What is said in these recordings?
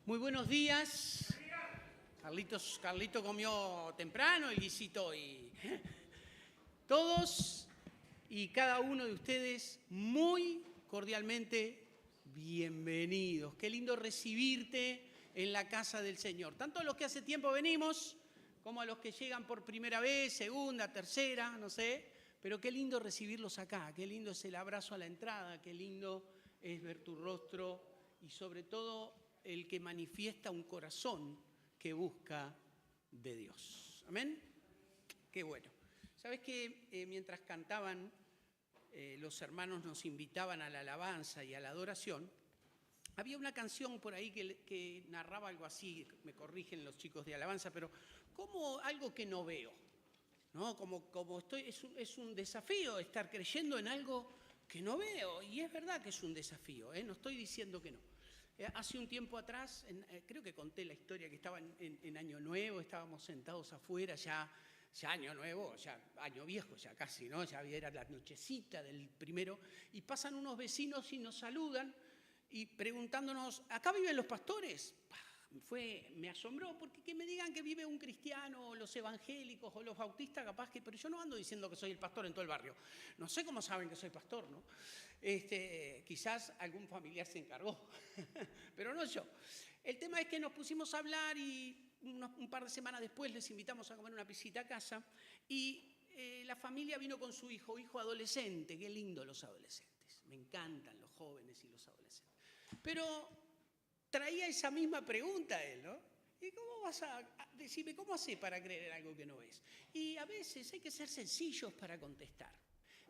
Muy buenos días. Carlito comió temprano, el guisito y todos y cada uno de ustedes muy cordialmente bienvenidos. Qué lindo recibirte en la casa del Señor. Tanto a los que hace tiempo venimos, como a los que llegan por primera vez, segunda, tercera, no sé. Pero qué lindo recibirlos acá, qué lindo es el abrazo a la entrada, qué lindo es ver tu rostro y sobre todo el que manifiesta un corazón que busca de Dios. ¿Amén? Qué bueno. ¿Sabes que mientras cantaban, los hermanos nos invitaban a la alabanza y a la adoración? Había una canción por ahí que narraba algo así, me corrigen los chicos de alabanza, pero como algo que no veo, ¿no? Como estoy, es un desafío estar creyendo en algo que no veo, y es verdad que es un desafío, no estoy diciendo que no. Hace un tiempo atrás, creo que conté la historia que estaba en Año Nuevo, estábamos sentados afuera, ya Año Nuevo, ya Año Viejo, ya casi, ¿no? Ya era la nochecita del primero, y pasan unos vecinos y nos saludan y preguntándonos, ¿acá viven los pastores? Me asombró, porque que me digan que vive un cristiano, o los evangélicos, o los bautistas, capaz que, pero yo no ando diciendo que soy el pastor en todo el barrio. No sé cómo saben que soy pastor, ¿no? Quizás algún familiar se encargó, pero no yo. El tema es que nos pusimos a hablar y un par de semanas después les invitamos a comer una visita a casa y la familia vino con su hijo adolescente. Qué lindo los adolescentes, me encantan los jóvenes y los adolescentes. Pero traía esa misma pregunta él, ¿no? ¿Y cómo vas a decirme, cómo haces para creer en algo que no ves? Y a veces hay que ser sencillos para contestar.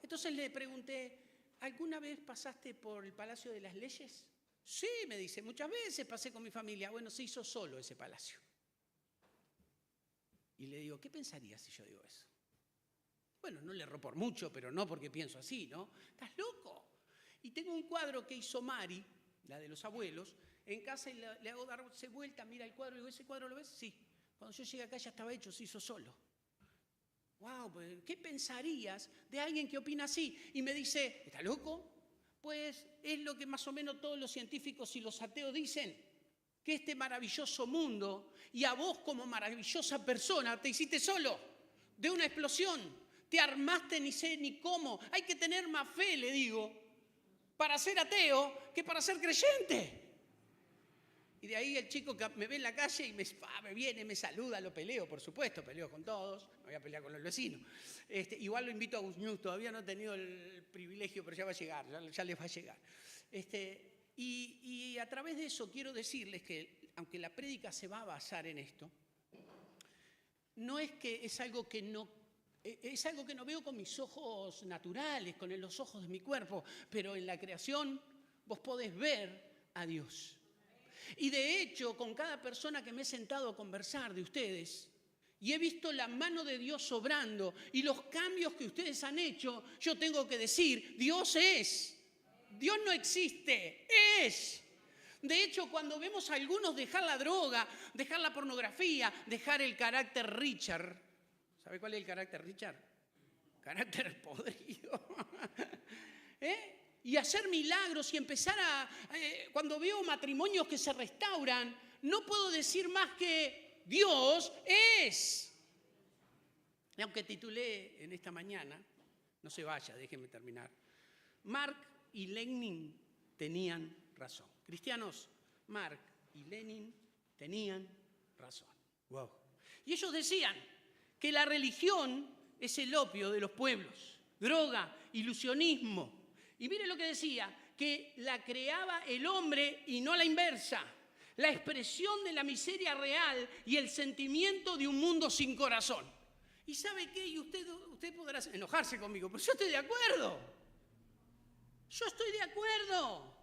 Entonces le pregunté, ¿alguna vez pasaste por el Palacio de las Leyes? Sí, me dice, muchas veces pasé con mi familia. Bueno, se hizo solo ese palacio. Y le digo, ¿qué pensarías si yo digo eso? Bueno, no le erró por mucho, pero no porque pienso así, ¿no? ¿Estás loco? Y tengo un cuadro que hizo Mari, la de los abuelos, en casa, y le hago darse vuelta, mira el cuadro, y digo, ¿ese cuadro lo ves? Sí. Cuando yo llegué acá ya estaba hecho, se hizo solo. Wow, pues, ¿qué pensarías de alguien que opina así? Y me dice, ¿está loco? Pues es lo que más o menos todos los científicos y los ateos dicen, que este maravilloso mundo, y a vos como maravillosa persona, te hiciste solo, de una explosión, te armaste ni sé ni cómo. Hay que tener más fe, le digo, para ser ateo que para ser creyente. Y de ahí el chico que me ve en la calle y me viene, me saluda, lo peleo, por supuesto, peleo con todos, no voy a pelear con los vecinos. Igual lo invito a Guzñuz, todavía no he tenido el privilegio, pero ya va a llegar, ya les va a llegar. Y a través de eso quiero decirles que, aunque la prédica se va a basar en esto, no es que es algo que no veo con mis ojos naturales, con los ojos de mi cuerpo, pero en la creación vos podés ver a Dios. Y de hecho, con cada persona que me he sentado a conversar de ustedes, y he visto la mano de Dios obrando y los cambios que ustedes han hecho, yo tengo que decir, Dios es. Dios no existe, es. De hecho, cuando vemos a algunos dejar la droga, dejar la pornografía, dejar el carácter Richard, ¿sabe cuál es el carácter Richard? Carácter podrido. Y hacer milagros y empezar cuando veo matrimonios que se restauran, no puedo decir más que Dios es. Y aunque titulé en esta mañana, no se vaya, déjenme terminar, Marx y Lenin tenían razón. Cristianos, Marx y Lenin tenían razón. Wow. Y ellos decían que la religión es el opio de los pueblos, droga, ilusionismo. Y mire lo que decía, que la creaba el hombre y no la inversa. La expresión de la miseria real y el sentimiento de un mundo sin corazón. ¿Y sabe qué? Y usted podrá enojarse conmigo, pero yo estoy de acuerdo. Yo estoy de acuerdo.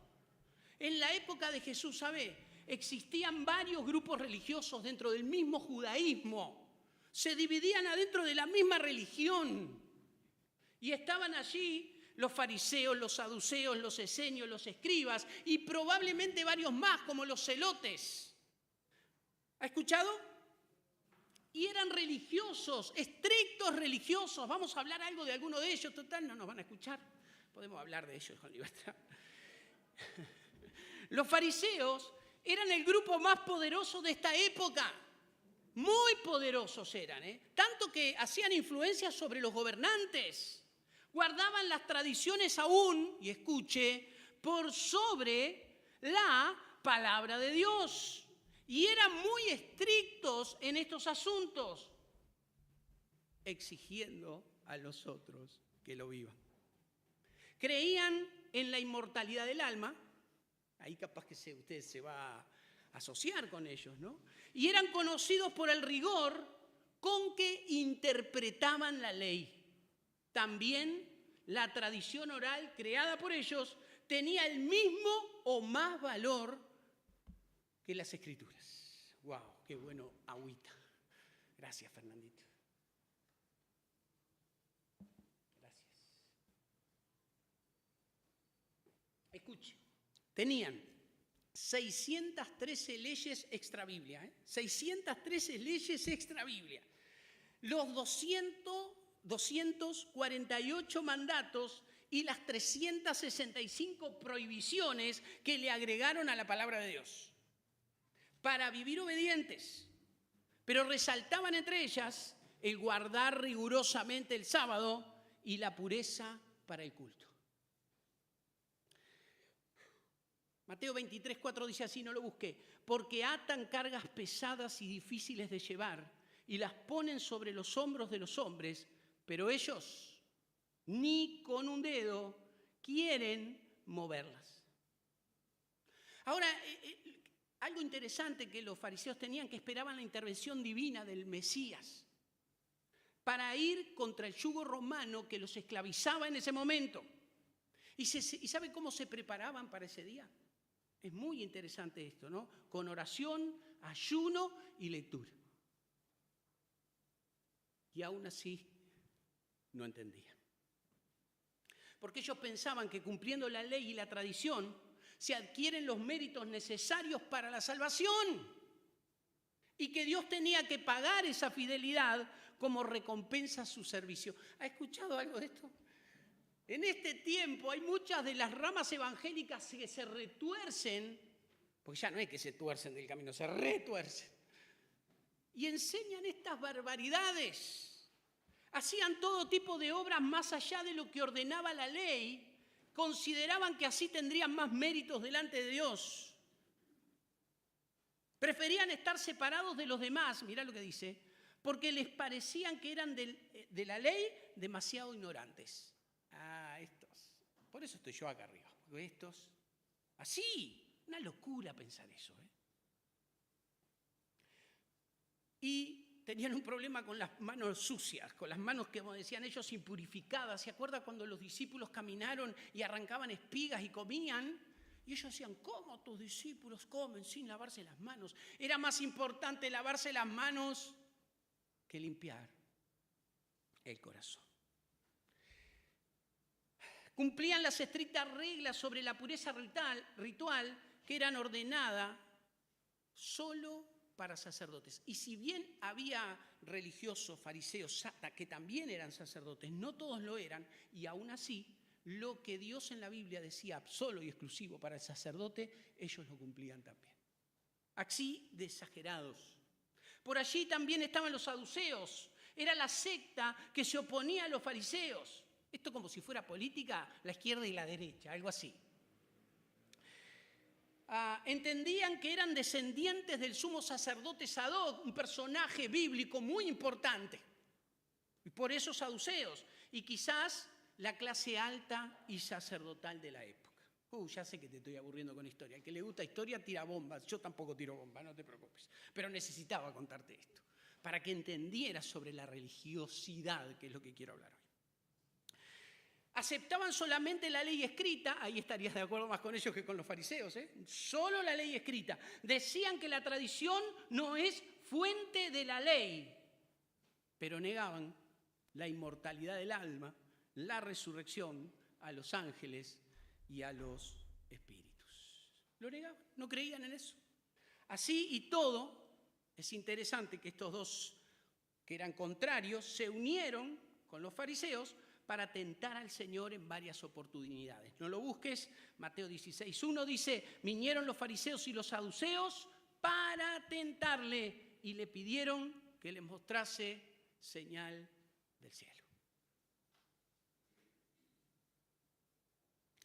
En la época de Jesús, ¿sabe? Existían varios grupos religiosos dentro del mismo judaísmo. Se dividían adentro de la misma religión. Y estaban allí los fariseos, los saduceos, los esenios, los escribas y probablemente varios más como los celotes. ¿Ha escuchado? Y eran religiosos, estrictos religiosos. Vamos a hablar algo de alguno de ellos. Total, no nos van a escuchar. Podemos hablar de ellos con libertad. Los fariseos Eran el grupo más poderoso de esta época. Muy poderosos eran, tanto que hacían influencia sobre los gobernantes. Guardaban las tradiciones aún, y escuche, por sobre la palabra de Dios. Y eran muy estrictos en estos asuntos, exigiendo a los otros que lo vivan. Creían en la inmortalidad del alma, ahí capaz que usted se va a asociar con ellos, ¿no? Y eran conocidos por el rigor con que interpretaban la ley. También la tradición oral creada por ellos tenía el mismo o más valor que las escrituras. ¡Wow! ¡Qué bueno, agüita! Gracias, Fernandito. Gracias. Escuche, tenían 613 leyes extra Biblia, 613 leyes extra Biblia. Los 248 mandatos y las 365 prohibiciones que le agregaron a la palabra de Dios para vivir obedientes, pero resaltaban entre ellas el guardar rigurosamente el sábado y la pureza para el culto. Mateo 23:4 dice así, no lo busqué, porque atan cargas pesadas y difíciles de llevar y las ponen sobre los hombros de los hombres, pero ellos ni con un dedo quieren moverlas. Ahora, algo interesante que los fariseos tenían, que esperaban la intervención divina del Mesías para ir contra el yugo romano que los esclavizaba en ese momento. ¿Y sabe cómo se preparaban para ese día? Es muy interesante esto, ¿no? Con oración, ayuno y lectura. Y aún así no entendían. Porque ellos pensaban que cumpliendo la ley y la tradición se adquieren los méritos necesarios para la salvación y que Dios tenía que pagar esa fidelidad como recompensa a su servicio. ¿Ha escuchado algo de esto? En este tiempo hay muchas de las ramas evangélicas que se retuercen, porque ya no es que se tuercen del camino, se retuercen, y enseñan estas barbaridades. Hacían todo tipo de obras más allá de lo que ordenaba la ley, consideraban que así tendrían más méritos delante de Dios. Preferían estar separados de los demás, mirá lo que dice, porque les parecían que eran de la ley demasiado ignorantes. Estos. Por eso estoy yo acá arriba. Porque estos. Así. Una locura pensar eso. Y tenían un problema con las manos sucias, con las manos que, como decían ellos, impurificadas. ¿Se acuerda cuando los discípulos caminaron y arrancaban espigas y comían? Y ellos decían, ¿cómo tus discípulos comen sin lavarse las manos? Era más importante lavarse las manos que limpiar el corazón. Cumplían las estrictas reglas sobre la pureza ritual que eran ordenadas solo para sacerdotes. Y si bien había religiosos, fariseos, que también eran sacerdotes, no todos lo eran, y aún así, lo que Dios en la Biblia decía solo y exclusivo para el sacerdote, ellos lo cumplían también. Así de exagerados. Por allí también estaban los saduceos. Era la secta que se oponía a los fariseos. Esto como si fuera política, la izquierda y la derecha, algo así. Entendían que eran descendientes del sumo sacerdote Sadoc, un personaje bíblico muy importante. Y por eso saduceos. Y quizás la clase alta y sacerdotal de la época. Ya sé que te estoy aburriendo con historia. Al que le gusta historia tira bombas. Yo tampoco tiro bombas, no te preocupes. Pero necesitaba contarte esto, para que entendieras sobre la religiosidad, que es lo que quiero hablar hoy. Aceptaban solamente la ley escrita, ahí estarías de acuerdo más con ellos que con los fariseos, solo la ley escrita. Decían que la tradición no es fuente de la ley, pero negaban la inmortalidad del alma, la resurrección, a los ángeles y a los espíritus. Lo negaban, no creían en eso. Así y todo, es interesante que estos dos que eran contrarios se unieron con los fariseos para tentar al Señor en varias oportunidades. No lo busques, Mateo 16:1 dice, vinieron los fariseos y los saduceos para tentarle y le pidieron que les mostrase señal del cielo.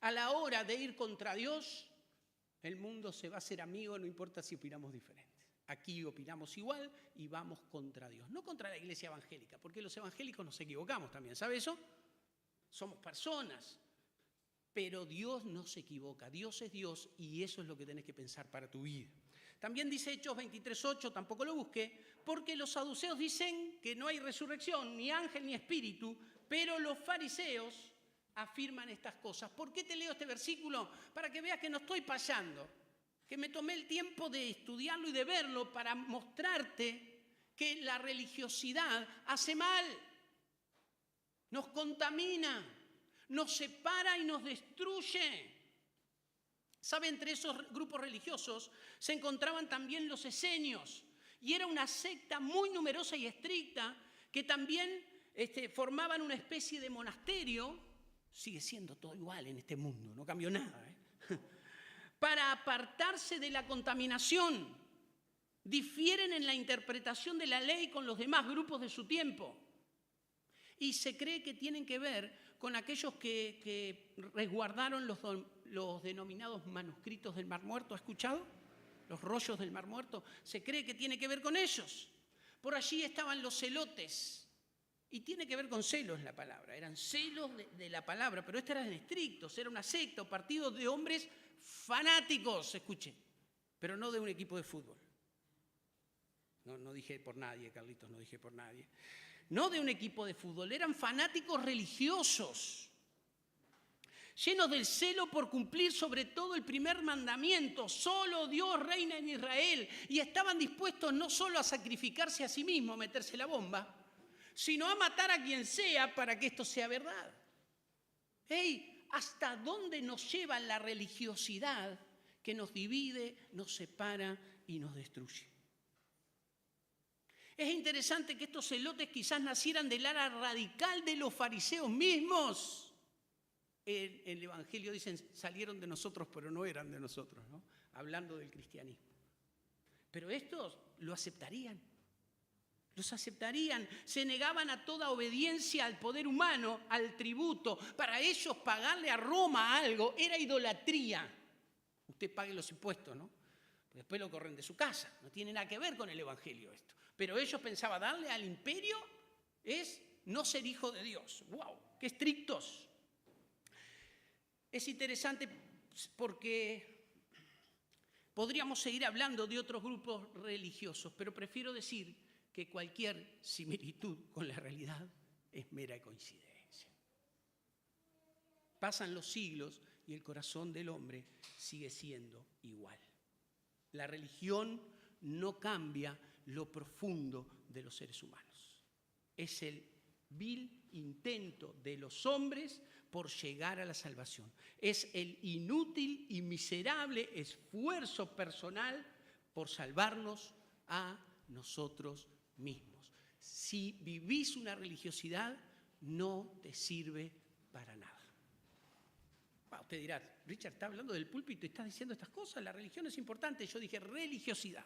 A la hora de ir contra Dios, el mundo se va a hacer amigo, no importa si opinamos diferente. Aquí opinamos igual y vamos contra Dios. No contra la iglesia evangélica, porque los evangélicos nos equivocamos también, ¿sabe eso? Somos personas, pero Dios no se equivoca. Dios es Dios y eso es lo que tenés que pensar para tu vida. También dice Hechos 23:8, tampoco lo busqué, porque los saduceos dicen que no hay resurrección, ni ángel ni espíritu, pero los fariseos afirman estas cosas. ¿Por qué te leo este versículo? Para que veas que no estoy payando, que me tomé el tiempo de estudiarlo y de verlo para mostrarte que la religiosidad hace mal, nos contamina, nos separa y nos destruye. ¿Sabe? Entre esos grupos religiosos se encontraban también los esenios, y era una secta muy numerosa y estricta que también formaban una especie de monasterio. Sigue siendo todo igual en este mundo, no cambió nada, para apartarse de la contaminación. Difieren en la interpretación de la ley con los demás grupos de su tiempo. Y se cree que tienen que ver con aquellos que resguardaron los denominados manuscritos del Mar Muerto. ¿Ha escuchado? Los rollos del Mar Muerto. Se cree que tiene que ver con ellos. Por allí estaban los celotes. Y tiene que ver con celos la palabra. Eran celos de la palabra, pero estos eran estrictos. Era una secta o partido de hombres fanáticos, escuche, pero no de un equipo de fútbol. No dije por nadie, Carlitos, no dije por nadie. No de un equipo de fútbol, eran fanáticos religiosos, llenos del celo por cumplir sobre todo el primer mandamiento, solo Dios reina en Israel, y estaban dispuestos no solo a sacrificarse a sí mismos, meterse la bomba, sino a matar a quien sea para que esto sea verdad. ¡Hey! ¿Hasta dónde nos lleva la religiosidad que nos divide, nos separa y nos destruye? Es interesante que estos celotes quizás nacieran del ala radical de los fariseos mismos. En el Evangelio dicen, salieron de nosotros, pero no eran de nosotros, ¿no? Hablando del cristianismo. Pero estos lo aceptarían. Los aceptarían, se negaban a toda obediencia al poder humano, al tributo. Para ellos pagarle a Roma algo era idolatría. Usted pague los impuestos, ¿no? Después lo corren de su casa. No tiene nada que ver con el Evangelio esto. Pero ellos pensaban darle al imperio es no ser hijo de Dios. ¡Wow! ¡Qué estrictos! Es interesante porque podríamos seguir hablando de otros grupos religiosos, pero prefiero decir que cualquier similitud con la realidad es mera coincidencia. Pasan los siglos y el corazón del hombre sigue siendo igual. La religión no cambia lo profundo de los seres humanos. Es el vil intento de los hombres por llegar a la salvación. Es el inútil y miserable esfuerzo personal por salvarnos a nosotros mismos. Si vivís una religiosidad, no te sirve para nada. Usted dirá, Richard, ¿está hablando del púlpito y estás diciendo estas cosas? La religión es importante. Yo dije religiosidad.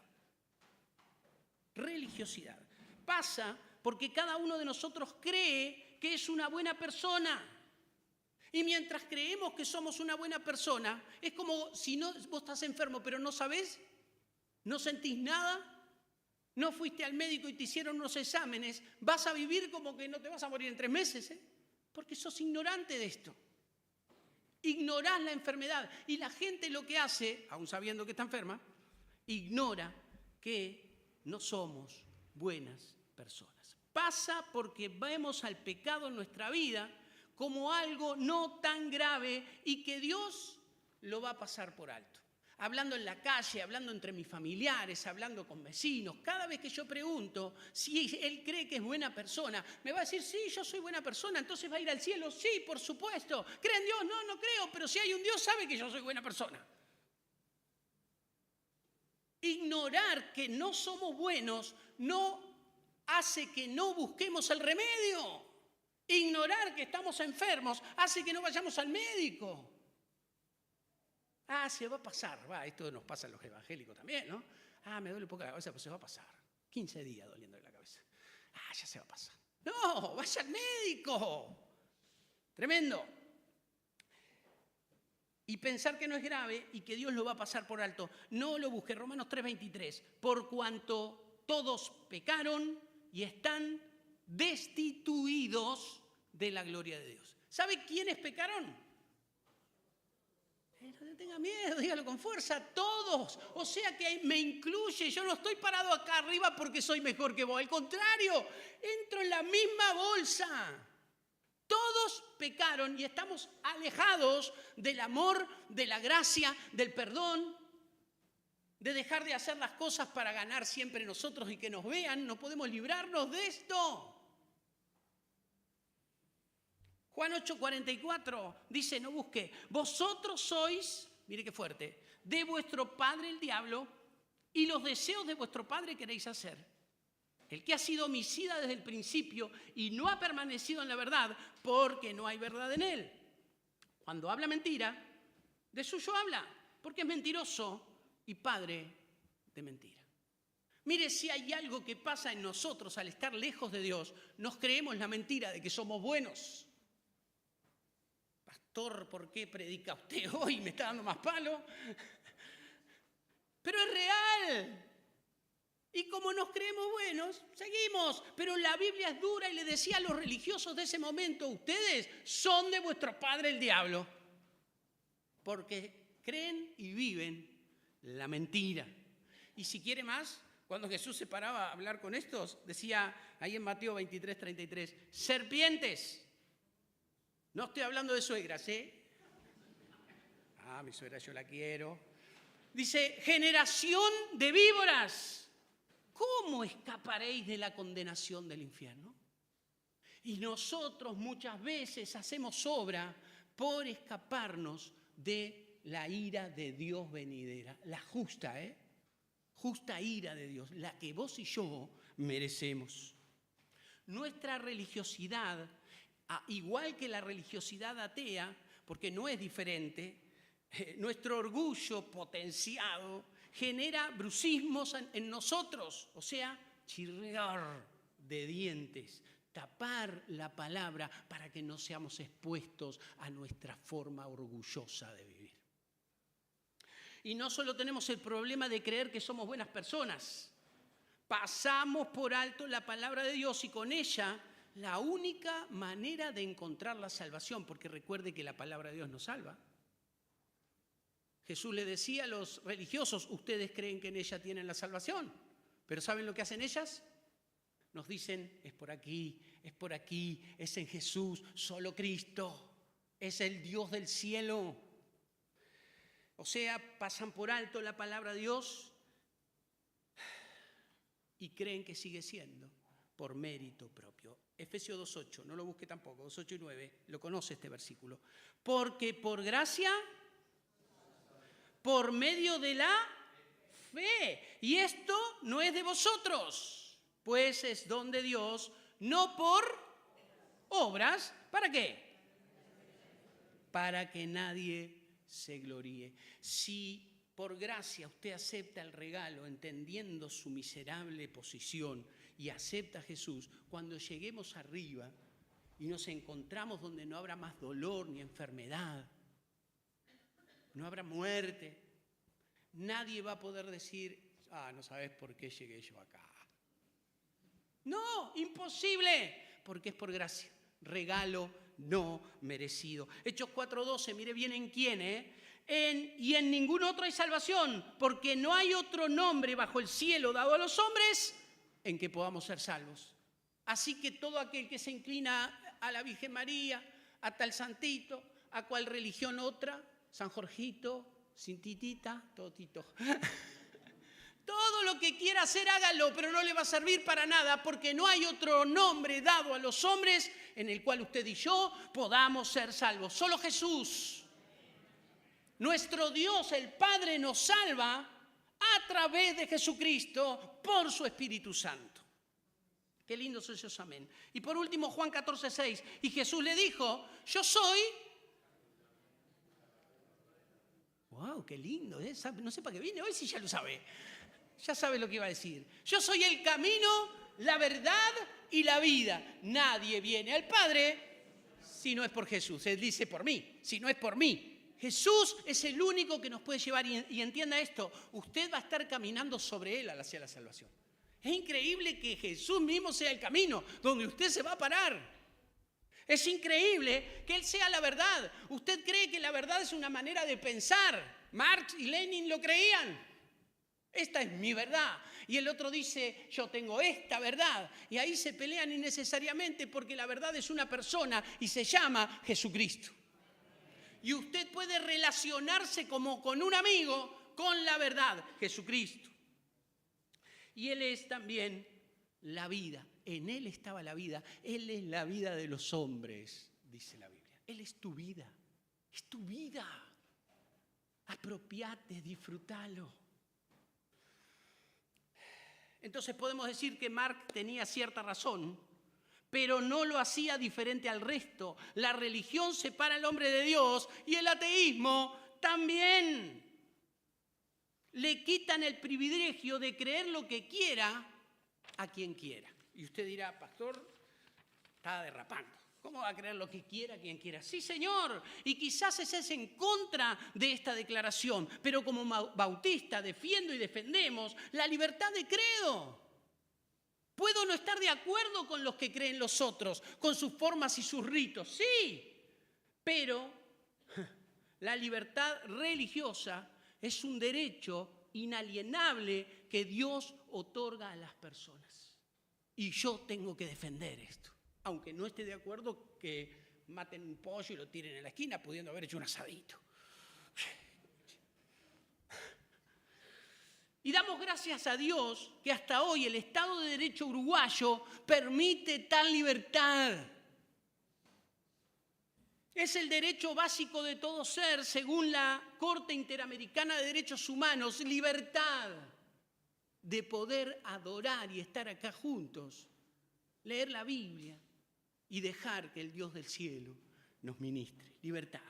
Religiosidad. Pasa porque cada uno de nosotros cree que es una buena persona. Y mientras creemos que somos una buena persona, es como si vos estás enfermo, pero no sabés, no sentís nada, no fuiste al médico y te hicieron unos exámenes, vas a vivir como que no te vas a morir en 3 meses, porque sos ignorante de esto. Ignorás la enfermedad. Y la gente lo que hace, aún sabiendo que está enferma, ignora que no somos buenas personas. Pasa porque vemos al pecado en nuestra vida como algo no tan grave y que Dios lo va a pasar por alto. Hablando en la calle, hablando entre mis familiares, hablando con vecinos, cada vez que yo pregunto si él cree que es buena persona, me va a decir, sí, yo soy buena persona, entonces va a ir al cielo, sí, por supuesto. ¿Cree en Dios? No, no creo, pero si hay un Dios sabe que yo soy buena persona. Ignorar que no somos buenos no hace que no busquemos el remedio. Ignorar que estamos enfermos hace que no vayamos al médico. Se va a pasar. Esto nos pasa a los evangélicos también, ¿no? Me duele un poco la cabeza, pero se va a pasar. 15 días doliendo la cabeza. Ya se va a pasar. No, vaya al médico. Tremendo. Y pensar que no es grave y que Dios lo va a pasar por alto. No lo busque. Romanos 3:23. Por cuanto todos pecaron y están destituidos de la gloria de Dios. ¿Sabe quiénes pecaron? No tenga miedo, dígalo con fuerza, todos. O sea que me incluye, yo no estoy parado acá arriba porque soy mejor que vos. Al contrario, entro en la misma bolsa. Todos pecaron y estamos alejados del amor, de la gracia, del perdón, de dejar de hacer las cosas para ganar siempre nosotros y que nos vean. No podemos librarnos de esto. Juan 8:44 dice, no busque, vosotros sois, mire qué fuerte, de vuestro padre el diablo y los deseos de vuestro padre queréis hacer. El que ha sido homicida desde el principio y no ha permanecido en la verdad porque no hay verdad en él. Cuando habla mentira, de suyo habla, porque es mentiroso y padre de mentira. Mire, si hay algo que pasa en nosotros al estar lejos de Dios, nos creemos la mentira de que somos buenos. Pastor, ¿por qué predica usted hoy? ¿Me está dando más palo? Pero es real. Y como nos creemos buenos, seguimos. Pero la Biblia es dura y le decía a los religiosos de ese momento, ustedes son de vuestro padre el diablo. Porque creen y viven la mentira. Y si quiere más, cuando Jesús se paraba a hablar con estos, decía ahí en Mateo 23:33, serpientes. No estoy hablando de suegras, ¿eh? Mi suegra yo la quiero. Dice, generación de víboras. ¿Cómo escaparéis de la condenación del infierno? Y nosotros muchas veces hacemos obra por escaparnos de la ira de Dios venidera. La justa, justa ira de Dios, la que vos y yo merecemos. Nuestra religiosidad, igual que la religiosidad atea, porque no es diferente, nuestro orgullo potenciado genera brucismos en nosotros, o sea, chirriar de dientes, tapar la palabra para que no seamos expuestos a nuestra forma orgullosa de vivir. Y no solo tenemos el problema de creer que somos buenas personas, pasamos por alto la palabra de Dios y con ella la única manera de encontrar la salvación, porque recuerde que la palabra de Dios nos salva. Jesús le decía a los religiosos, ustedes creen que en ella tienen la salvación, pero ¿saben lo que hacen ellas? Nos dicen, es por aquí, es en Jesús, solo Cristo, es el Dios del cielo. O sea, pasan por alto la palabra de Dios y creen que sigue siendo por mérito propio. Efesios 2:8, no lo busque tampoco, 2:8 y 9, lo conoce este versículo. Porque por gracia, por medio de la fe, y esto no es de vosotros, pues es don de Dios, no por obras. ¿Para qué? Para que nadie se gloríe. Si por gracia usted acepta el regalo entendiendo su miserable posición y acepta a Jesús, cuando lleguemos arriba y nos encontramos donde no habrá más dolor ni enfermedad, no habrá muerte, nadie va a poder decir, no sabes por qué llegué yo acá. No, imposible, porque es por gracia, regalo no merecido. Hechos 4:12, mire bien en quién, y en ningún otro hay salvación, porque no hay otro nombre bajo el cielo dado a los hombres en que podamos ser salvos. Así que todo aquel que se inclina a la Virgen María, a tal santito, a cual religión otra, San Jorgito, Cintitita, Totito. Todo lo que quiera hacer, hágalo, pero no le va a servir para nada, porque no hay otro nombre dado a los hombres en el cual usted y yo podamos ser salvos. Solo Jesús. Nuestro Dios, el Padre, nos salva a través de Jesucristo por su Espíritu Santo. Qué lindos son esos amén. Y por último, Juan 14:6. Y Jesús le dijo, yo soy... ¡Wow, qué lindo! No sé para qué vine hoy si ya lo sabe. Ya sabe lo que iba a decir. Yo soy el camino, la verdad y la vida. Nadie viene al Padre si no es por Jesús. Él dice por mí, si no es por mí. Jesús es el único que nos puede llevar. Y entienda esto, usted va a estar caminando sobre Él hacia la salvación. Es increíble que Jesús mismo sea el camino donde usted se va a parar. Es increíble que Él sea la verdad. Usted cree que la verdad es una manera de pensar. Marx y Lenin lo creían. Esta es mi verdad. Y el otro dice, yo tengo esta verdad. Y ahí se pelean innecesariamente porque la verdad es una persona y se llama Jesucristo. Y usted puede relacionarse como con un amigo con la verdad, Jesucristo. Y Él es también la vida. En Él estaba la vida. Él es la vida de los hombres, dice la Biblia. Él es tu vida. Es tu vida. Apropiate, disfrútalo. Entonces podemos decir que Marx tenía cierta razón, pero no lo hacía diferente al resto. La religión separa al hombre de Dios y el ateísmo también. Le quitan el privilegio de creer lo que quiera a quien quiera. Y usted dirá, pastor, está derrapando. ¿Cómo va a creer lo que quiera quien quiera? Sí, señor. Y quizás ese es en contra de esta declaración. Pero como bautista defiendo y defendemos la libertad de credo. Puedo no estar de acuerdo con los que creen los otros, con sus formas y sus ritos. Sí, pero la libertad religiosa es un derecho inalienable que Dios otorga a las personas. Y yo tengo que defender esto. Aunque no esté de acuerdo que maten un pollo y lo tiren en la esquina, pudiendo haber hecho un asadito. Y damos gracias a Dios que hasta hoy el Estado de Derecho uruguayo permite tal libertad. Es el derecho básico de todo ser, según la Corte Interamericana de Derechos Humanos, libertad de poder adorar y estar acá juntos, leer la Biblia y dejar que el Dios del cielo nos ministre. Libertad.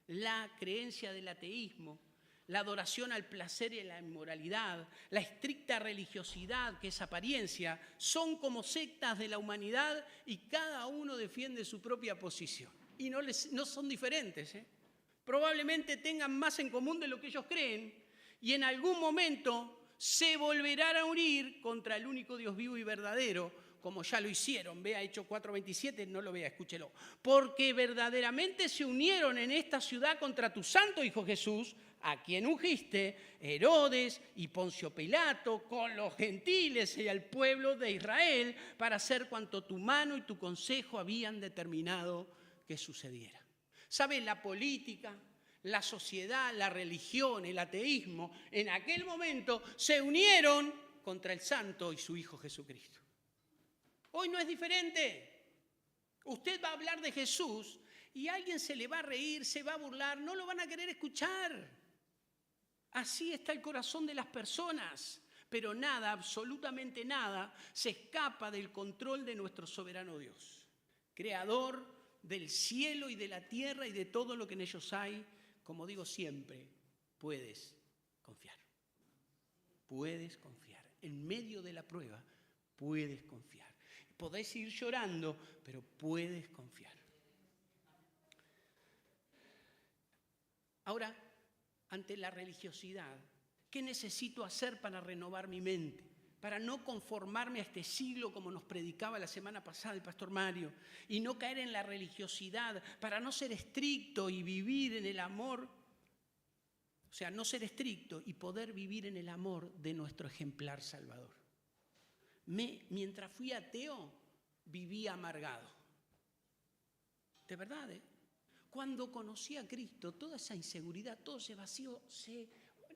La creencia del ateísmo, la adoración al placer y a la inmoralidad, la estricta religiosidad que es apariencia, son como sectas de la humanidad y cada uno defiende su propia posición. Y no son diferentes, Probablemente tengan más en común de lo que ellos creen y en algún momento se volverán a unir contra el único Dios vivo y verdadero, como ya lo hicieron. Vea Hechos 4:27, no lo vea, escúchelo. Porque verdaderamente se unieron en esta ciudad contra tu santo Hijo Jesús, a quien ungiste, Herodes y Poncio Pilato, con los gentiles y el pueblo de Israel, para hacer cuanto tu mano y tu consejo habían determinado que sucediera. ¿Saben? La política, la sociedad, la religión, el ateísmo, en aquel momento se unieron contra el santo y su Hijo Jesucristo. Hoy no es diferente. Usted va a hablar de Jesús y alguien se le va a reír, se va a burlar, no lo van a querer escuchar. Así está el corazón de las personas, pero nada, absolutamente nada, se escapa del control de nuestro soberano Dios, creador del cielo y de la tierra y de todo lo que en ellos hay. Como digo siempre, puedes confiar. Puedes confiar. En medio de la prueba, puedes confiar. Podés ir llorando, pero puedes confiar. Ahora, ante la religiosidad, ¿qué necesito hacer para renovar mi mente? Para no conformarme a este siglo como nos predicaba la semana pasada el pastor Mario, y no caer en la religiosidad, para no ser estricto y vivir en el amor. O sea, no ser estricto y poder vivir en el amor de nuestro ejemplar Salvador. Mientras fui ateo, viví amargado. De verdad, Cuando conocí a Cristo, toda esa inseguridad, todo ese vacío,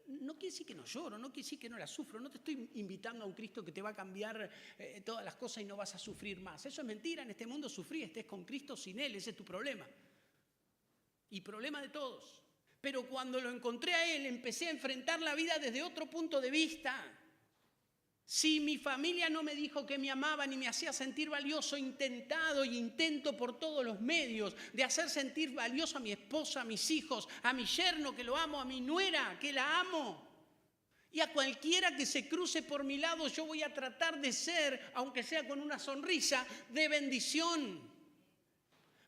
no quiere decir que no lloro, no quiere decir que no la sufro. No te estoy invitando a un Cristo que te va a cambiar todas las cosas y no vas a sufrir más. Eso es mentira. En este mundo sufrí, estés con Cristo, sin Él, ese es tu problema. Y problema de todos. Pero cuando lo encontré a Él, empecé a enfrentar la vida desde otro punto de vista. Si mi familia no me dijo que me amaba ni me hacía sentir valioso, intentado y intento por todos los medios de hacer sentir valioso a mi esposa, a mis hijos, a mi yerno que lo amo, a mi nuera que la amo. Y a cualquiera que se cruce por mi lado yo voy a tratar de ser, aunque sea con una sonrisa, de bendición.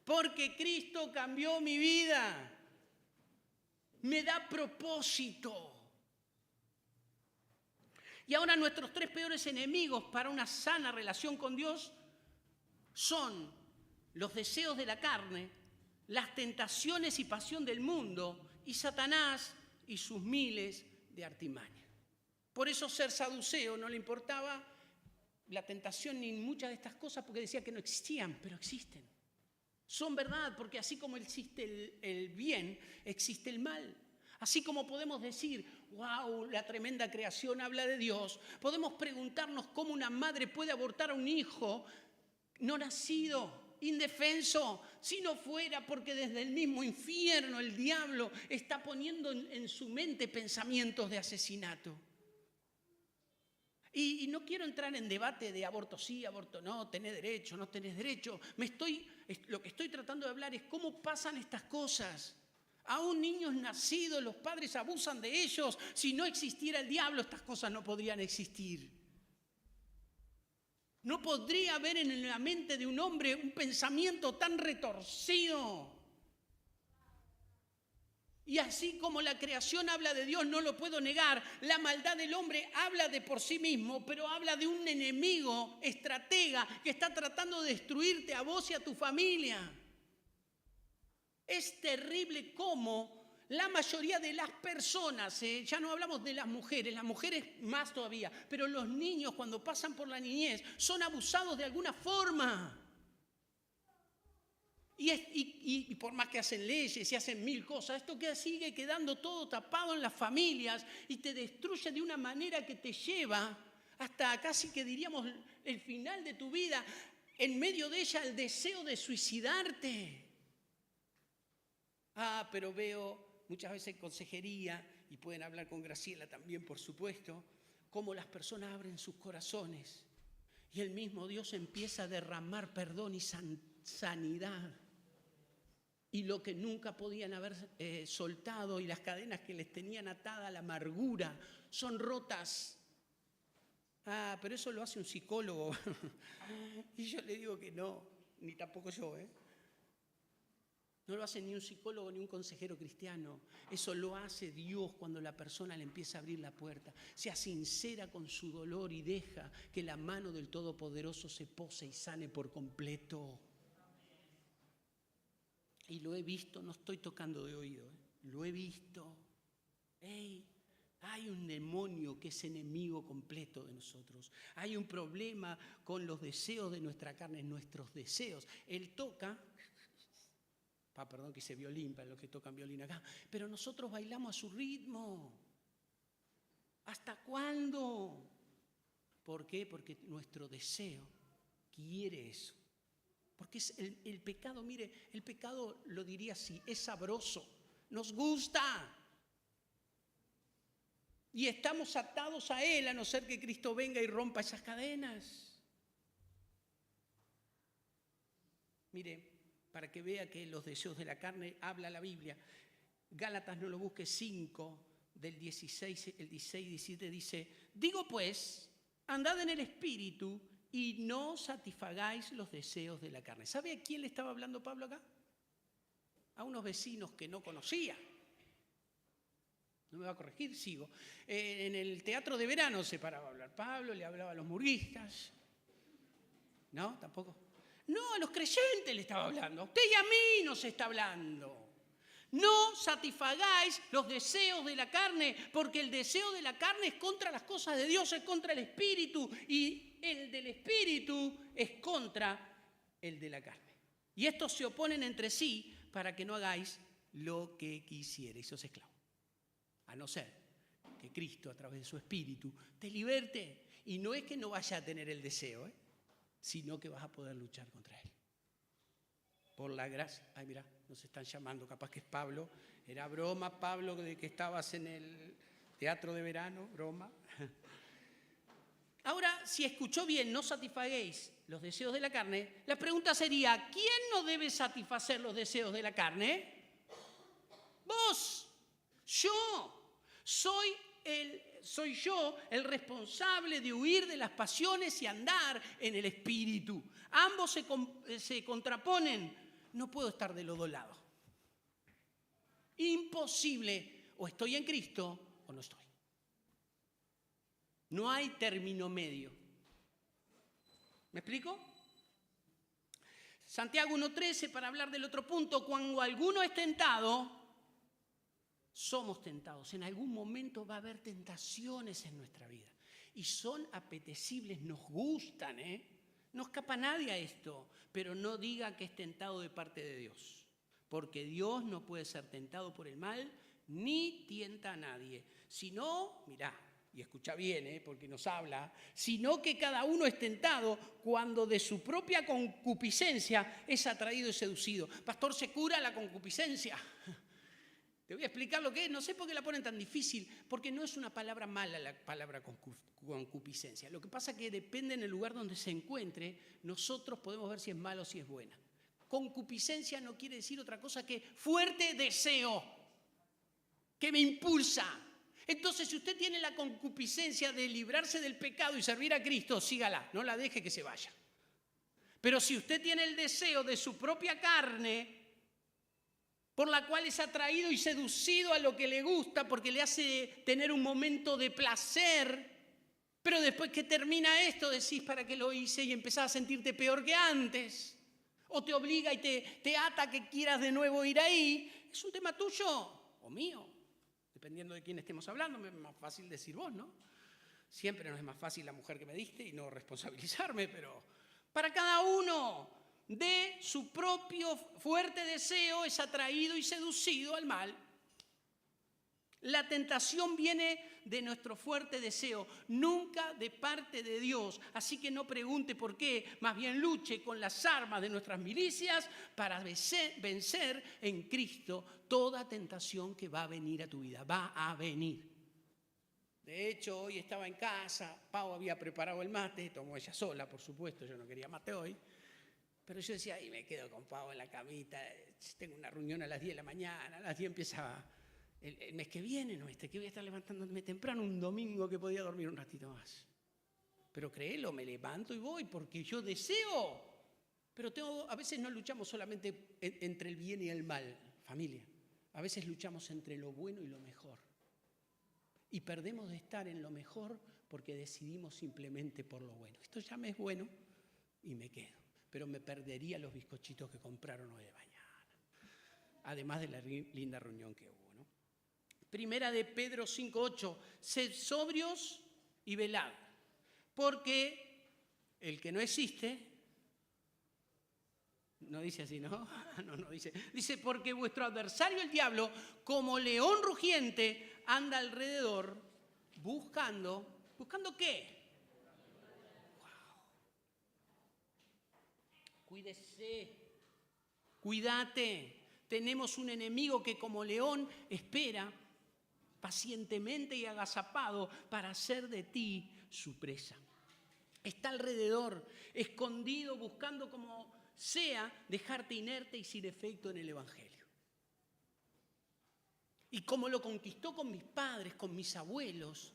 Porque Cristo cambió mi vida. Me da propósito. Y ahora nuestros 3 peores enemigos para una sana relación con Dios son los deseos de la carne, las tentaciones y pasión del mundo, y Satanás y sus miles de artimañas. Por eso ser saduceo no le importaba la tentación ni muchas de estas cosas, porque decía que no existían, pero existen. Son verdad, porque así como existe el bien, existe el mal. Así como podemos decir, wow, la tremenda creación habla de Dios, podemos preguntarnos cómo una madre puede abortar a un hijo no nacido, indefenso, si no fuera porque desde el mismo infierno el diablo está poniendo en su mente pensamientos de asesinato. Y no quiero entrar en debate de aborto sí, aborto no, tenés derecho, no tenés derecho. Lo que estoy tratando de hablar es cómo pasan estas cosas. Aún niños nacidos, los padres abusan de ellos. Si no existiera el diablo, estas cosas no podrían existir. No podría haber en la mente de un hombre un pensamiento tan retorcido. Y así como la creación habla de Dios, no lo puedo negar, la maldad del hombre habla de por sí mismo, pero habla de un enemigo, estratega, que está tratando de destruirte a vos y a tu familia. Es terrible cómo la mayoría de las personas, ya no hablamos de las mujeres más todavía, pero los niños cuando pasan por la niñez son abusados de alguna forma. Y por más que hacen leyes y hacen 1000 cosas, esto sigue quedando todo tapado en las familias y te destruye de una manera que te lleva hasta casi que diríamos el final de tu vida, en medio de ella el deseo de suicidarte. Pero veo muchas veces en consejería, y pueden hablar con Graciela también, por supuesto, cómo las personas abren sus corazones y el mismo Dios empieza a derramar perdón y sanidad. Y lo que nunca podían haber soltado y las cadenas que les tenían atada a la amargura son rotas. Pero eso lo hace un psicólogo. Y yo le digo que no, ni tampoco yo, No lo hace ni un psicólogo ni un consejero cristiano. Eso lo hace Dios cuando la persona le empieza a abrir la puerta. Sea sincera con su dolor y deja que la mano del Todopoderoso se pose y sane por completo. Y lo he visto, no estoy tocando de oído, lo he visto. Hay un demonio que es enemigo completo de nosotros. Hay un problema con los deseos de nuestra carne, nuestros deseos. Él toca, perdón que hice violín para los que tocan violín acá, pero nosotros bailamos a su ritmo. ¿Hasta cuándo? ¿Por qué? Porque nuestro deseo quiere eso. Porque es el pecado, mire, el pecado lo diría así, es sabroso, nos gusta. Y estamos atados a él, a no ser que Cristo venga y rompa esas cadenas. Mire, para que vea que los deseos de la carne habla la Biblia. Gálatas, no lo busque, 5, del 16, el 16, 17 dice, digo pues, andad en el Espíritu y no satisfagáis los deseos de la carne. ¿Sabe a quién le estaba hablando Pablo acá? A unos vecinos que no conocía. No me va a corregir, sigo. En el teatro de verano se paraba a hablar Pablo, le hablaba a los murguistas. ¿No? ¿Tampoco? No, a los creyentes le estaba hablando. A usted y a mí nos está hablando. No satisfagáis los deseos de la carne, porque el deseo de la carne es contra las cosas de Dios, es contra el Espíritu, y el del Espíritu es contra el de la carne. Y estos se oponen entre sí para que no hagáis lo que quisierais, sos esclavo. A no ser que Cristo, a través de su Espíritu, te liberte. Y no es que no vaya a tener el deseo, sino que vas a poder luchar contra él. Por la gracia. Ay, mira, nos están llamando, capaz que es Pablo. Era broma, Pablo, de que estabas en el teatro de verano, broma. Ahora, si escuchó bien, no satisfaguéis los deseos de la carne, la pregunta sería, ¿quién no debe satisfacer los deseos de la carne? Vos, yo. Soy yo el responsable de huir de las pasiones y andar en el Espíritu. Ambos se contraponen. No puedo estar de los dos lados. Imposible. O estoy en Cristo o no estoy. No hay término medio. ¿Me explico? Santiago 1:13, para hablar del otro punto, cuando alguno es tentado, somos tentados. En algún momento va a haber tentaciones en nuestra vida. Y son apetecibles, nos gustan, No escapa nadie a esto, pero no diga que es tentado de parte de Dios. Porque Dios no puede ser tentado por el mal, ni tienta a nadie. Sino, mirá, y escucha bien, porque nos habla, sino que cada uno es tentado cuando de su propia concupiscencia es atraído y seducido. Pastor, ¿se cura la concupiscencia? Te voy a explicar lo que es. No sé por qué la ponen tan difícil, porque no es una palabra mala la palabra concupiscencia. Lo que pasa es que depende en el lugar donde se encuentre, nosotros podemos ver si es mala o si es buena. Concupiscencia no quiere decir otra cosa que fuerte deseo, que me impulsa. Entonces, si usted tiene la concupiscencia de librarse del pecado y servir a Cristo, sígala, no la deje que se vaya. Pero si usted tiene el deseo de su propia carne, por la cual es atraído y seducido a lo que le gusta porque le hace tener un momento de placer, pero después que termina esto decís, ¿para qué lo hice? Y empezás a sentirte peor que antes. O te obliga y te ata a que quieras de nuevo ir ahí. Es un tema tuyo o mío, dependiendo de quién estemos hablando. Es más fácil decir vos, ¿no? Siempre nos es más fácil la mujer que me diste y no responsabilizarme, pero para cada uno de su propio fuerte deseo es atraído y seducido al mal. La tentación viene de nuestro fuerte deseo, nunca de parte de Dios. Así que no pregunte por qué, más bien luche con las armas de nuestras milicias para vencer en Cristo toda tentación que va a venir a tu vida. Va a venir. De hecho, hoy estaba en casa, Pau había preparado el mate, tomó ella sola, por supuesto, yo no quería mate hoy. Pero yo decía, ahí me quedo con Pau en la camita, tengo una reunión a las 10 de la mañana, a las 10 empieza el mes que viene, no que voy a estar levantándome temprano un domingo que podía dormir un ratito más. Pero créelo, me levanto y voy porque yo deseo. Pero a veces no luchamos solamente entre el bien y el mal, familia. A veces luchamos entre lo bueno y lo mejor. Y perdemos de estar en lo mejor porque decidimos simplemente por lo bueno. Esto ya me es bueno y me quedo. Pero me perdería los bizcochitos que compraron hoy de mañana. Además de la linda reunión que hubo, ¿no? Primera de Pedro 5:8, sed sobrios y velad, porque el que no existe, no dice así, ¿no? No dice, porque vuestro adversario el diablo, como león rugiente, anda alrededor ¿buscando qué? Cuídese, cuídate. Tenemos un enemigo que como león espera pacientemente y agazapado para hacer de ti su presa. Está alrededor, escondido, buscando como sea dejarte inerte y sin efecto en el Evangelio. Y como lo conquistó con mis padres, con mis abuelos,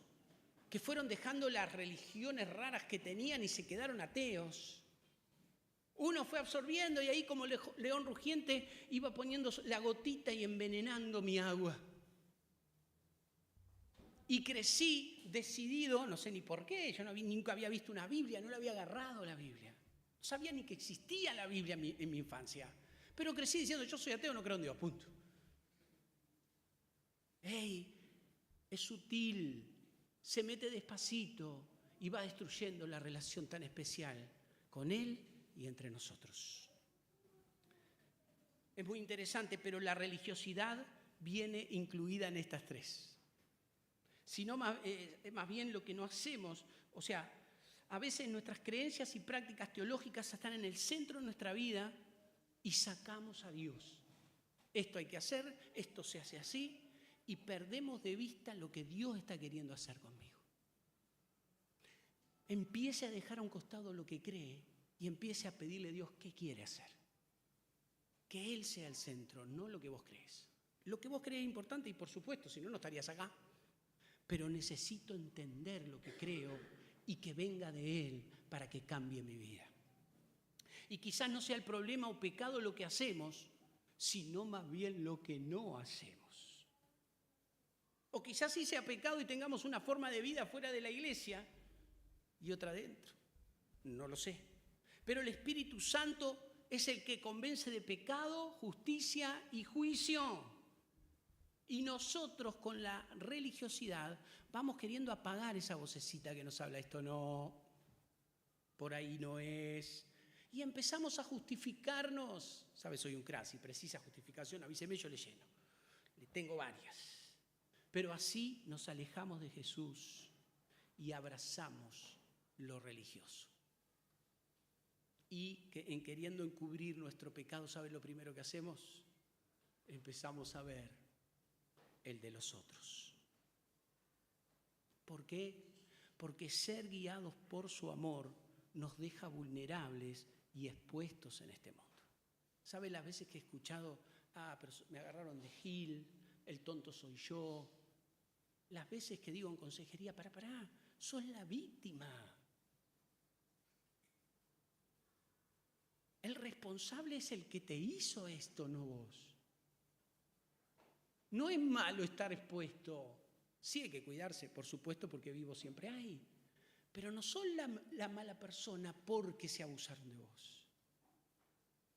que fueron dejando las religiones raras que tenían y se quedaron ateos. Uno fue absorbiendo y ahí como león rugiente iba poniendo la gotita y envenenando mi agua. Y crecí decidido, no sé ni por qué, yo nunca había visto una Biblia, no le había agarrado la Biblia. No sabía ni que existía la Biblia en mi infancia. Pero crecí diciendo, yo soy ateo, no creo en Dios, punto. Es sutil, se mete despacito y va destruyendo la relación tan especial con Él y entre nosotros. Es muy interesante, pero la religiosidad viene incluida en estas tres. Sino más bien lo que no hacemos, o sea, a veces nuestras creencias y prácticas teológicas están en el centro de nuestra vida y sacamos a Dios. Esto hay que hacer, esto se hace así, y perdemos de vista lo que Dios está queriendo hacer conmigo. empiece a dejar a un costado lo que cree y empiece a pedirle a Dios qué quiere hacer. Que Él sea el centro, no lo que vos crees. Lo que vos crees es importante y por supuesto, si no, no estarías acá. Pero necesito entender lo que creo y que venga de Él para que cambie mi vida. Y quizás no sea el problema o pecado lo que hacemos, sino más bien lo que no hacemos. O quizás sí sea pecado y tengamos una forma de vida fuera de la iglesia y otra dentro. No lo sé. Pero el Espíritu Santo es el que convence de pecado, justicia y juicio. Y nosotros con la religiosidad vamos queriendo apagar esa vocecita que nos habla, esto no, por ahí no es. Y empezamos a justificarnos. ¿Sabes? Soy un crasi, precisa justificación, avíseme, yo le lleno. Le tengo varias. Pero así nos alejamos de Jesús y abrazamos lo religioso. Y en queriendo encubrir nuestro pecado, ¿sabes lo primero que hacemos? Empezamos a ver el de los otros. ¿Por qué? Porque ser guiados por su amor nos deja vulnerables y expuestos en este mundo. ¿Sabes las veces que he escuchado, pero me agarraron de gil, el tonto soy yo? Las veces que digo en consejería, pará, sos la víctima. El responsable es el que te hizo esto, no vos. No es malo estar expuesto. Sí hay que cuidarse, por supuesto, porque vivo siempre hay. Pero no sos la mala persona porque se abusaron de vos.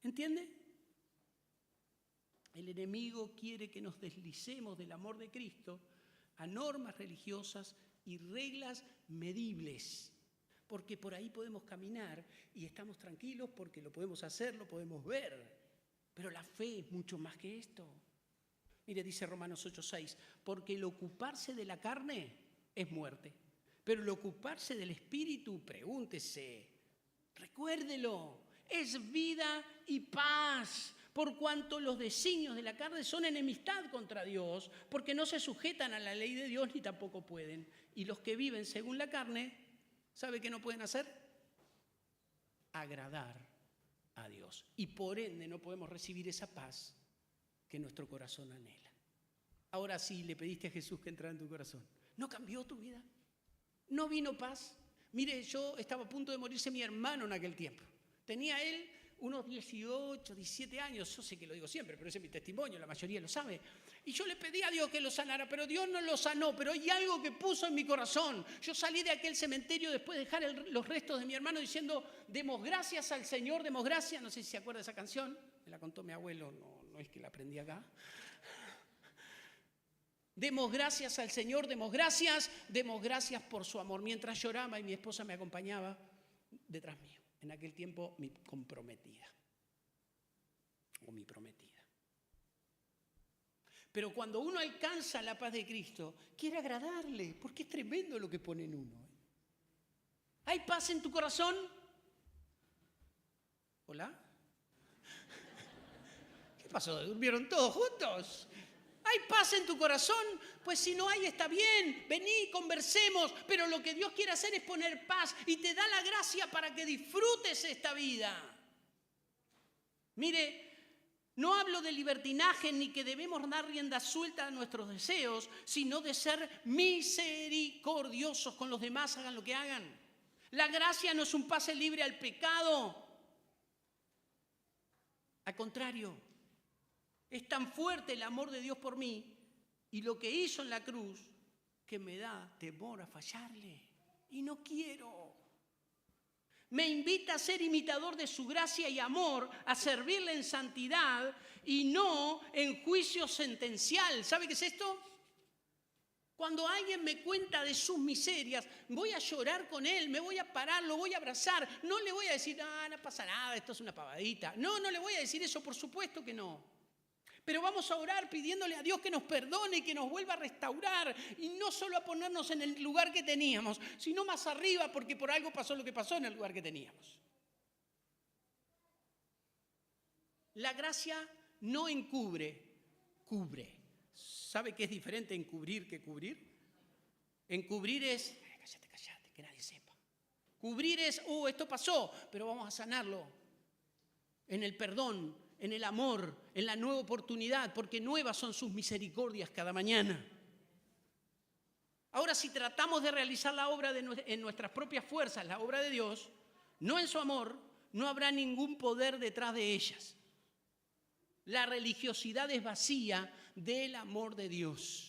¿Entiende? El enemigo quiere que nos deslicemos del amor de Cristo a normas religiosas y reglas medibles. Porque por ahí podemos caminar y estamos tranquilos porque lo podemos hacer, lo podemos ver. Pero la fe es mucho más que esto. Mire, dice Romanos 8:6, porque el ocuparse de la carne es muerte, pero el ocuparse del espíritu, pregúntese, recuérdelo, es vida y paz, por cuanto los designios de la carne son enemistad contra Dios, porque no se sujetan a la ley de Dios ni tampoco pueden. Y los que viven según la carne, ¿sabe qué no pueden hacer? Agradar a Dios. Y por ende no podemos recibir esa paz que nuestro corazón anhela. Ahora sí, le pediste a Jesús que entrara en tu corazón. ¿No cambió tu vida? ¿No vino paz? Mire, yo estaba a punto de morirse mi hermano en aquel tiempo. Tenía él unos 18, 17 años. Yo sé que lo digo siempre, pero ese es mi testimonio, la mayoría lo sabe. Y yo le pedí a Dios que lo sanara, pero Dios no lo sanó. Pero hay algo que puso en mi corazón. Yo salí de aquel cementerio después de dejar los restos de mi hermano diciendo, demos gracias al Señor, demos gracias. No sé si se acuerda de esa canción. Me la contó mi abuelo, no es que la aprendí acá. Demos gracias al Señor, demos gracias por su amor. Mientras lloraba y mi esposa me acompañaba detrás mío. En aquel tiempo mi comprometida o mi prometida. Pero cuando uno alcanza la paz de Cristo, quiere agradarle, porque es tremendo lo que pone en uno. ¿Hay paz en tu corazón? ¿Hola? ¿Qué pasó? ¿Durmieron todos juntos? ¿Hay paz en tu corazón? Pues si no hay, está bien. Vení, conversemos. Pero lo que Dios quiere hacer es poner paz y te da la gracia para que disfrutes esta vida. Mire, no hablo de libertinaje ni que debemos dar rienda suelta a nuestros deseos, sino de ser misericordiosos con los demás, hagan lo que hagan. La gracia no es un pase libre al pecado. Al contrario, es tan fuerte el amor de Dios por mí y lo que hizo en la cruz que me da temor a fallarle. Y no quiero. Me invita a ser imitador de su gracia y amor, a servirle en santidad y no en juicio sentencial. ¿Sabe qué es esto? Cuando alguien me cuenta de sus miserias, voy a llorar con él, me voy a parar, lo voy a abrazar. No le voy a decir, no pasa nada, esto es una pavadita. No le voy a decir eso, por supuesto que no. Pero vamos a orar pidiéndole a Dios que nos perdone y que nos vuelva a restaurar. Y no solo a ponernos en el lugar que teníamos, sino más arriba, porque por algo pasó lo que pasó en el lugar que teníamos. La gracia no encubre, cubre. ¿Sabe qué es diferente encubrir que cubrir? Encubrir es, cállate, que nadie sepa. Cubrir es, esto pasó, pero vamos a sanarlo. En el perdón, en el amor, en la nueva oportunidad, porque nuevas son sus misericordias cada mañana. Ahora, si tratamos de realizar la obra en nuestras propias fuerzas, la obra de Dios, no en su amor, no habrá ningún poder detrás de ellas. La religiosidad es vacía del amor de Dios.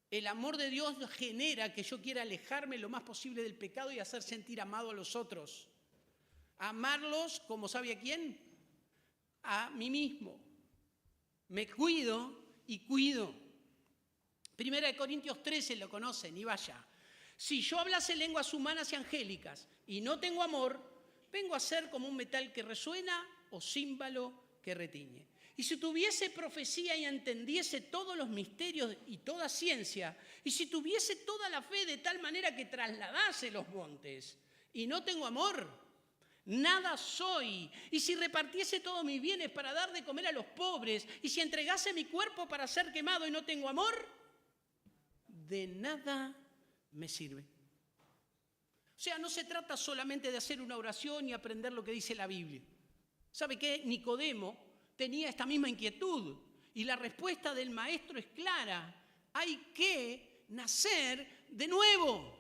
El amor de Dios genera que yo quiera alejarme lo más posible del pecado y hacer sentir amado a los otros. Amarlos como ¿sabe a quién? A mí mismo. Me cuido y cuido. 1 Corintios 13 lo conocen y vaya. Si yo hablase lenguas humanas y angélicas y no tengo amor, vengo a ser como un metal que resuena o címbalo que retiñe. Y si tuviese profecía y entendiese todos los misterios y toda ciencia, y si tuviese toda la fe de tal manera que trasladase los montes, y no tengo amor, nada soy. Y si repartiese todos mis bienes para dar de comer a los pobres, y si entregase mi cuerpo para ser quemado y no tengo amor, de nada me sirve. O sea, no se trata solamente de hacer una oración y aprender lo que dice la Biblia. ¿Sabe qué? Nicodemo tenía esta misma inquietud y la respuesta del maestro es clara. Hay que nacer de nuevo.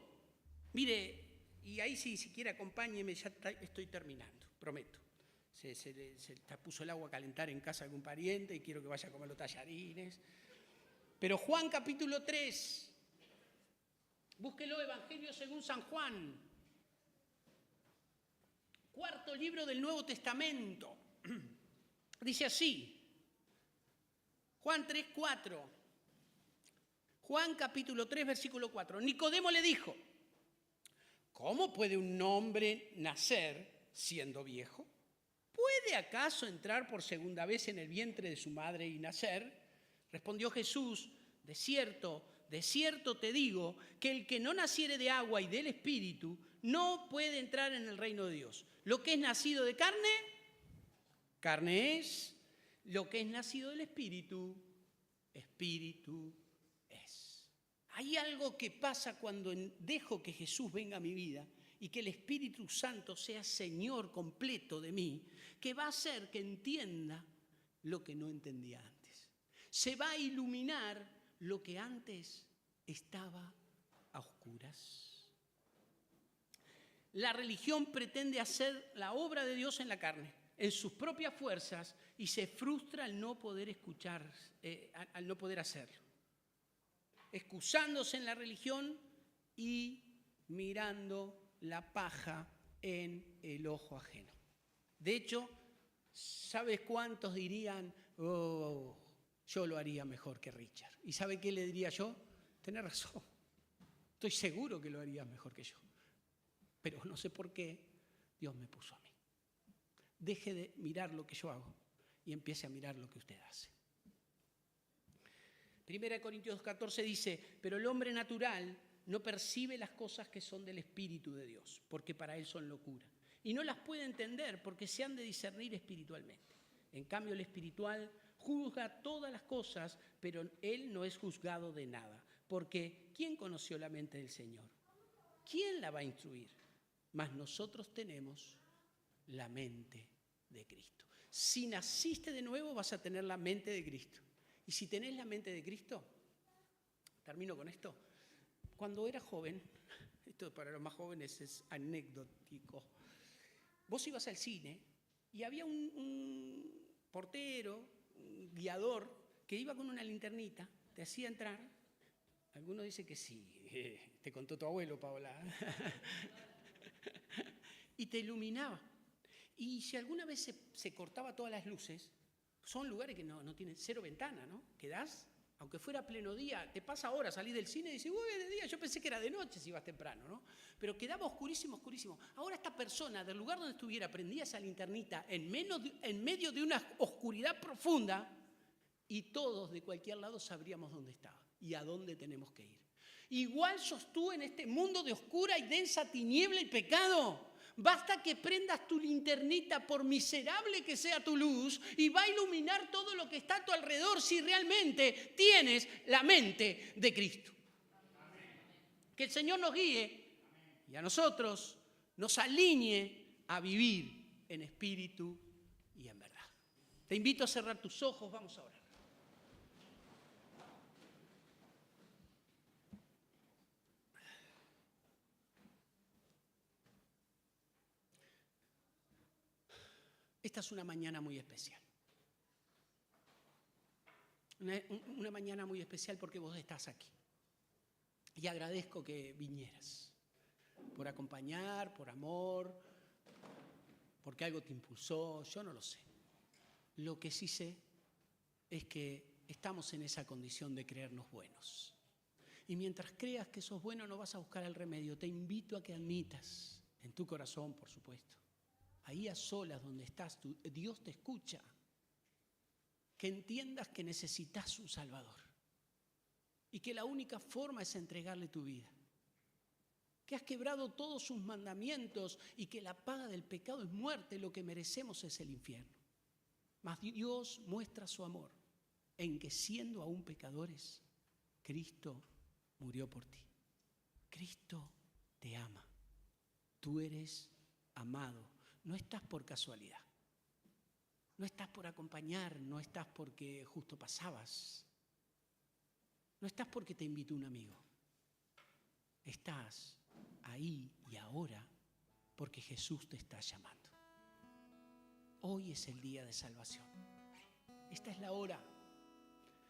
Mire, y ahí sí, si quiere acompáñeme, ya estoy terminando, prometo. Se puso el agua a calentar en casa de algún pariente y quiero que vaya a comer los tallarines. Pero Juan capítulo 3, búsquelo, Evangelio según San Juan. 4º libro del Nuevo Testamento. Dice así, Juan 3:4. Juan capítulo 3, versículo 4. Nicodemo le dijo, ¿cómo puede un hombre nacer siendo viejo? ¿Puede acaso entrar por segunda vez en el vientre de su madre y nacer? Respondió Jesús, de cierto te digo, que el que no naciere de agua y del Espíritu no puede entrar en el reino de Dios. Lo que es nacido de carne, carne es. Lo que es nacido del Espíritu, Espíritu es. Hay algo que pasa cuando dejo que Jesús venga a mi vida y que el Espíritu Santo sea Señor completo de mí, que va a hacer que entienda lo que no entendía antes. Se va a iluminar lo que antes estaba a oscuras. La religión pretende hacer la obra de Dios en la carne, en sus propias fuerzas, y se frustra al no poder escuchar, al no poder hacerlo. Excusándose en la religión y mirando la paja en el ojo ajeno. De hecho, ¿sabes cuántos dirían, yo lo haría mejor que Richard? ¿Y sabe qué le diría yo? Tenés razón, estoy seguro que lo harías mejor que yo. Pero no sé por qué Dios me puso a mí. Deje de mirar lo que yo hago y empiece a mirar lo que usted hace. 1 Corintios 14 dice, pero el hombre natural no percibe las cosas que son del Espíritu de Dios, porque para él son locura. Y no las puede entender porque se han de discernir espiritualmente. En cambio, el espiritual juzga todas las cosas, pero él no es juzgado de nada. Porque ¿quién conoció la mente del Señor? ¿Quién la va a instruir? Mas nosotros tenemos la mente de Cristo. Si naciste de nuevo, vas a tener la mente de Cristo. Y si tenés la mente de Cristo, termino con esto. Cuando era joven, esto para los más jóvenes es anecdótico, vos ibas al cine y había un portero, un guiador, que iba con una linternita, te hacía entrar. Algunos dicen que sí, te contó tu abuelo, Paola. Y te iluminaba. Y si alguna vez se cortaba todas las luces, son lugares que no tienen cero ventana, ¿no? Quedás, aunque fuera pleno día, te pasa ahora, salís del cine y dices, uy, es de día, yo pensé que era de noche si ibas temprano, ¿no? Pero quedaba oscurísimo, oscurísimo. Ahora esta persona, del lugar donde estuviera, prendía esa linternita en medio de una oscuridad profunda y todos de cualquier lado sabríamos dónde estaba y a dónde tenemos que ir. Igual sos tú en este mundo de oscura y densa tiniebla y pecado. Basta que prendas tu linternita, por miserable que sea tu luz, y va a iluminar todo lo que está a tu alrededor si realmente tienes la mente de Cristo. Amén. Que el Señor nos guíe y a nosotros nos alinee a vivir en espíritu y en verdad. Te invito a cerrar tus ojos, vamos a orar. Esta es una mañana muy especial. Una mañana muy especial porque vos estás aquí. Y agradezco que vinieras. Por acompañar, por amor, porque algo te impulsó, yo no lo sé. Lo que sí sé es que estamos en esa condición de creernos buenos. Y mientras creas que sos bueno no vas a buscar el remedio. Te invito a que admitas, en tu corazón por supuesto, ahí a solas donde estás, Dios te escucha. Que entiendas que necesitas un Salvador y que la única forma es entregarle tu vida. Que has quebrado todos sus mandamientos y que la paga del pecado es muerte, lo que merecemos es el infierno. Mas Dios muestra su amor en que siendo aún pecadores, Cristo murió por ti. Cristo te ama. Tú eres amado. No estás por casualidad. No estás por acompañar, no estás porque justo pasabas. No estás porque te invitó un amigo. Estás ahí y ahora porque Jesús te está llamando. Hoy es el día de salvación. Esta es la hora.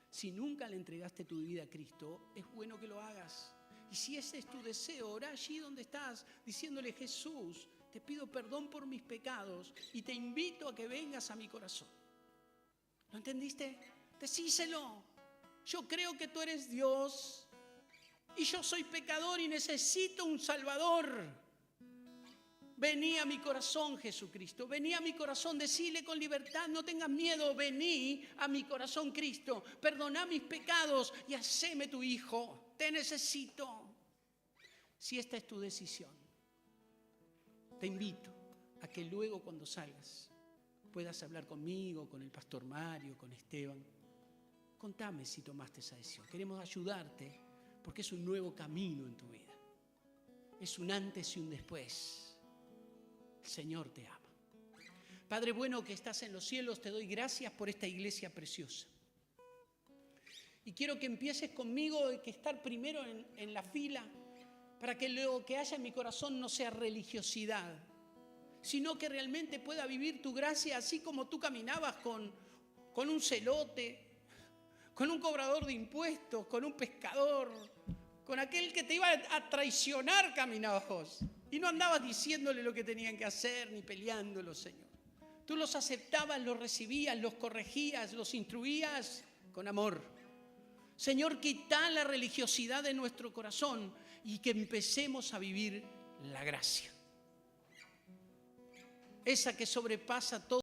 Si nunca le entregaste tu vida a Cristo, es bueno que lo hagas. Y si ese es tu deseo, ora allí donde estás, diciéndole: Jesús, te pido perdón por mis pecados y te invito a que vengas a mi corazón. ¿Lo entendiste? Decíselo. Yo creo que tú eres Dios y yo soy pecador y necesito un Salvador. Vení a mi corazón, Jesucristo. Vení a mi corazón. Decile con libertad, no tengas miedo. Vení a mi corazón, Cristo. Perdona mis pecados y haceme tu hijo. Te necesito. Si esta es tu decisión, te invito a que luego cuando salgas puedas hablar conmigo, con el pastor Mario, con Esteban. Contame si tomaste esa decisión. Queremos ayudarte porque es un nuevo camino en tu vida. Es un antes y un después. El Señor te ama. Padre bueno que estás en los cielos, te doy gracias por esta iglesia preciosa. Y quiero que empieces conmigo, que estar primero en la fila, para que lo que haya en mi corazón no sea religiosidad, sino que realmente pueda vivir tu gracia así como tú caminabas con un celote, con un cobrador de impuestos, con un pescador, con aquel que te iba a traicionar, caminabas vos. Y no andabas diciéndole lo que tenían que hacer, ni peleándolos, Señor. Tú los aceptabas, los recibías, los corregías, los instruías con amor. Señor, quita la religiosidad de nuestro corazón y que empecemos a vivir la gracia. Esa que sobrepasa todo.